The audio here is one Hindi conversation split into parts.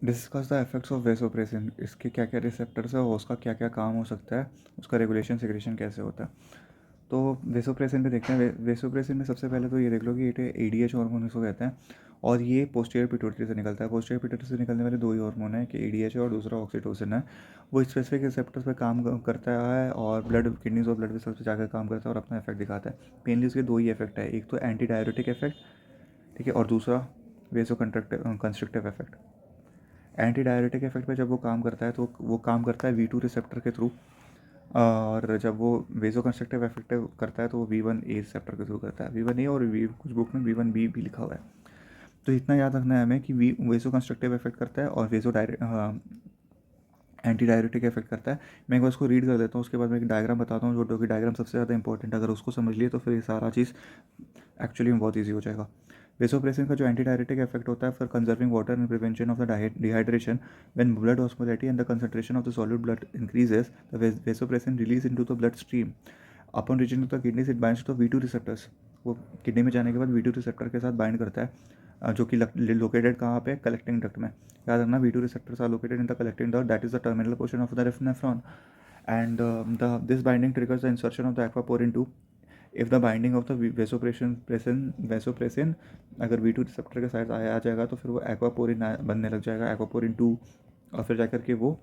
Discuss the effects of vasopressin, इसके क्या क्या रिसेप्टर्स है और उसका क्या क्या काम हो सकता है, उसका रेगुलेशन सिक्रेशन कैसे होता है। तो वेसोप्रेसिन पे देखते हैं। वेसोप्रेसिन में सबसे पहले तो ये देख लो कि ये एडीएच हार्मोन इसको कहते हैं और ये पोस्टीरियर पिट्यूटरी से निकलता है। पोस्टीरियर पिट्यूटरी से निकलने वाले दो ही हार्मोन है कि एडीएच है और दूसरा ऑक्सीटोसिन है। वो स्पेसिफिक रिसेप्टर्स पे काम करता है और किडनीज और ब्लड वेसल्स पे जाकर काम करता है और अपना इफेक्ट दिखाता है। मेनली उसके दो ही इफेक्ट है, एक तो एंटी डायरेटिक इफेक्ट, ठीक है, और दूसरा vasoconstrictive effect. Antidiuretic effect पे जब वो काम करता है तो वो काम करता है V2 रिसेप्टर के थ्रू, और जब वो वेजो कंस्ट्रक्टिव इफेक्टिव करता है तो वो V1A रिसेप्टर के थ्रू करता है। V1A और कुछ बुक में V1B भी लिखा हुआ है। तो इतना याद रखना है हमें कि वेजो कंस्ट्रक्टिव इफेक्ट करता है और वेजो एंटी डायरेटिक इफेक्ट करता है। मैं एक बार उसको रीड कर देता हूँ, उसके बाद मैं एक डायग्राम बताता हूँ, जो कि डायग्राम सबसे ज़्यादा इंपॉर्टेंट है। अगर उसको समझ लिए तो फिर ये सारा चीज़ एक्चुअली में बहुत ईजी हो जाएगा। वेसोप्रेसिन का जो एंटी डायरेटिक इफेक्ट होता है for conserving water and prevention of the dehydration, when blood osmolarity and the concentration of the solid blood increases, the vasopressin release into the blood stream upon reaching the kidneys, it binds to the V2 receptors. वो किडनी में जाने के बाद V2 रिसेप्टर के साथ बाइंड करता है, जो कि लोकेटेड कहाँ पे, कलेक्टिंग डक्ट में। याद रखना, V2 receptors are located in the collecting duct, that is the terminal portion of the nephron, and this binding triggers the insertion of the aquaporin 2. If the binding of the vasopressin अगर V2 रिसेप्टर के साथ आ जाएगा तो फिर वो एक्वापोरिन बनने लग जाएगा, एक्वापोरिन 2, और फिर जाकर के वो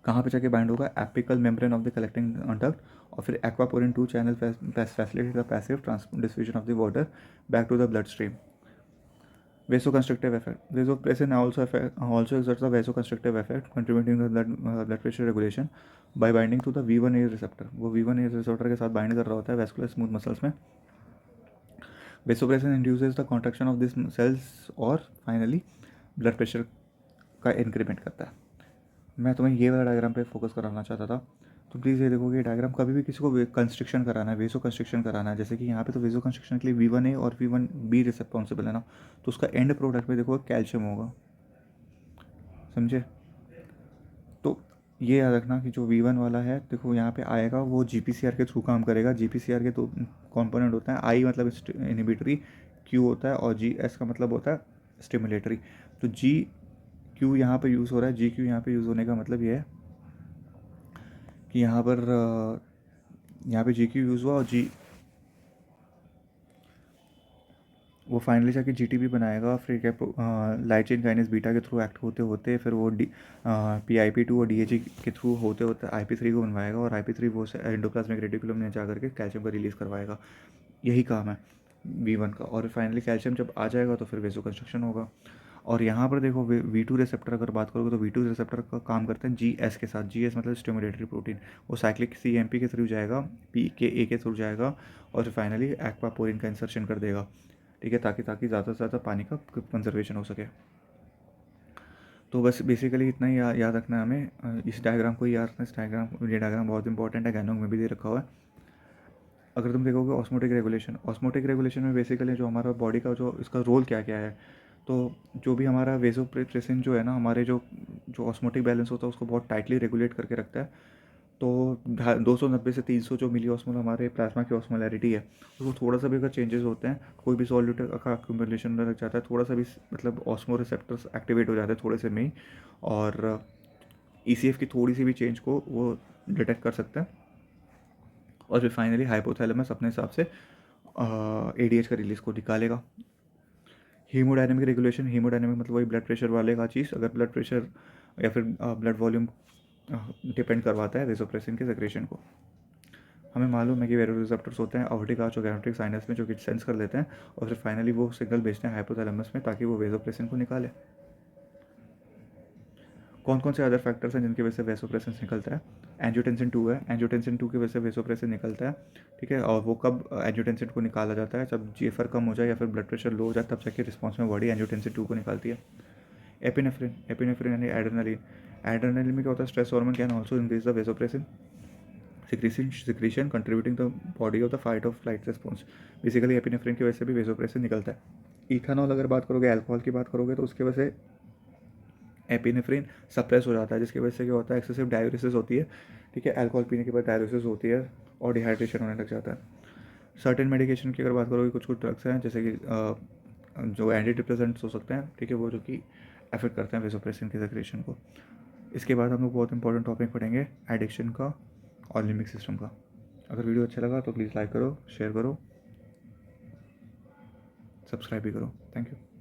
कहाँ पे जाके बाइंड होगा, apical membrane of the collecting duct, और फिर aquaporin 2 channel facilitate the passive diffusion of the water back to the blood stream. Vasoconstrictive effect. Vasopressin also exerts a vasoconstrictive effect, contributing to blood pressure regulation by binding to the V1A receptor. वो V1A receptor के साथ बाइंड कर रहा होता है वैस्कुलर स्मूथ मसल्स में। Vasopressin induces the contraction of these cells और फाइनली ब्लड प्रेशर का इंक्रीमेंट करता है। मैं तुम्हें ये वाला डायग्राम पे फोकस कराना चाहता था। तो प्लीज़ ये देखो कि डायग्राम कभी भी किसी को कंस्ट्रक्शन कराना है, वेसो कंस्ट्रक्शन कराना है, जैसे कि यहाँ पे तो वेसो कंस्ट्रक्शन के लिए V1A और V1B रिस्पॉन्सिबल है ना, तो उसका एंड प्रोडक्ट में देखो कैल्शियम होगा, समझे। तो ये याद रखना कि जो V1 वाला है देखो यहाँ पे आएगा, वो GPCR के थ्रू काम करेगा। GPCR के दो कॉम्पोनेंट होता है, I मतलब इनहिबिटरी, Q होता है, और GS का मतलब होता है स्टिमुलेटरी। तो GQ यहाँ पे यूज़ हो रहा है, GQ यहाँ पे यूज़ होने का मतलब ये है कि यहाँ पे GQ यूज़ हुआ और वो फाइनली जाके GTP बनाएगा। फिर क्या, लाइट चेन काइनेस बीटा के थ्रू एक्ट होते होते फिर वो PIP2 और DHE के थ्रू होते होते IP3 को बनवाएगा, और IP3 वो एंडोप्लाज्मिक रेटिकुलम में जा करके कैल्शियम का रिलीज़ करवाएगा। यही काम है V1 का। और फाइनली कैल्शियम जब आ जाएगा तो फिर वेसो कंस्ट्रक्शन होगा। और यहाँ पर देखो V2 रिसेप्टर अगर बात करोगे तो V2 रिसेप्टर का काम करते हैं GS के साथ। GS मतलब स्टिमुलेटरी प्रोटीन। वो साइक्लिक CMP के थ्रू जाएगा, PKA के थ्रू जाएगा, और फिर फाइनली एक्वापोरिन का इंसर्शन कर देगा, ठीक है, ताकि ज़्यादा से ज़्यादा पानी का कंजर्वेशन हो सके। तो बस बेसिकली इतना ही याद रखना है हमें, इस डायग्राम को ही याद रखना। ये डायग्राम बहुत इंपॉर्टेंट है, गैनोंग में भी दे रखा हुआ है। अगर तुम देखोगे ऑस्मोटिक रेगुलेशन में बेसिकली जो हमारा बॉडी का जो इसका रोल क्या क्या है, तो जो भी हमारा वेसोप्रेसिन जो है ना, हमारे जो जो ऑस्मोटिक बैलेंस होता है उसको बहुत टाइटली रेगुलेट करके रखता है। तो 290 से 300 जो मिली ऑस्मोल हमारे प्लाज्मा की ऑस्मोलैरिटी है, उसको थोड़ा सा भी अगर चेंजेस होते हैं, कोई भी सॉल्यूट का अक्यूमुलेशन में लग जाता है, थोड़ा सा भी मतलब ऑस्मो रिसेप्टर्स एक्टिवेट हो जाते हैं थोड़े से में ही, और ECF की थोड़ी सी भी चेंज को वो डिटेक्ट कर सकते हैं, और फिर फाइनली हाइपोथैलेमस अपने हिसाब से ADH का रिलीज को निकालेगा। हीमोडायनेमिक रेगुलेशन, हीमोडायनेमिक मतलब वही ब्लड प्रेशर वाले का चीज़। अगर ब्लड प्रेशर या फिर ब्लड वॉल्यूम डिपेंड करवाता है वेसोप्रेसिन के सेक्रेशन को। हमें मालूम है कि वेरो रिसेप्टर्स होते हैं ऑप्टिक आर्च और गैनोट्रिक साइनस में, जो कि सेंस कर लेते हैं और फिर फाइनली वो सिग्नल भेजते हैं हाइपोथैलेमस में ताकि वो वेसोप्रेसिन को निकाले। कौन कौन से अदर फैक्टर्स हैं जिनकी वजह से वेसोप्रेसिन निकलता है? एंजियोटेंसिन 2 है, एंजियोटेंसिन 2 की वजह से वेसोप्रेसिन निकलता है, ठीक है। और वो कब एंजियोटेंसिन को निकाला जाता है? जब GFR कम हो जाए या फिर ब्लड प्रेशर लो हो जाए, तब जाके रिस्पॉन्स में बॉडी एंजियोटेंसिन 2 को निकालती है। एपिनेफ्रिन यानी एड्रेनलिन। एड्रेनलिन में क्या होता है? Stress hormone can also increase the vasopressin secretion contributing the body of the fight of flight response. Basically epinephrine की वजह से भी वेसोप्रेसिन निकलता है। इथानॉल अगर बात करोगे, अल्कोहल की बात करोगे, तो उसकी वजह से एपिनेफ्रिन सप्रेस हो जाता है, जिसकी वजह से क्या होता है? एक्सेसिव डाययूरेसिस होती है, ठीक है। अल्कोहल पीने के बाद डाययूरेसिस होती है और डिहाइड्रेशन होने लग जाता है। सर्टेन मेडिकेशन की अगर बात करोगे, कुछ ड्रग्स हैं जैसे कि जो एंटी डिप्रेसेंट्स हो सकते हैं, ठीक है, वो जो कि अफेक्ट करते हैं वेसोप्रेसिन के सेक्रेशन को। इसके बाद हम लोग बहुत इंपॉर्टेंट टॉपिक पढ़ेंगे एडिक्शन का और लिम्बिक सिस्टम का। अगर वीडियो अच्छा लगा तो प्लीज़ लाइक करो, शेयर करो, सब्सक्राइब भी करो। Thank you.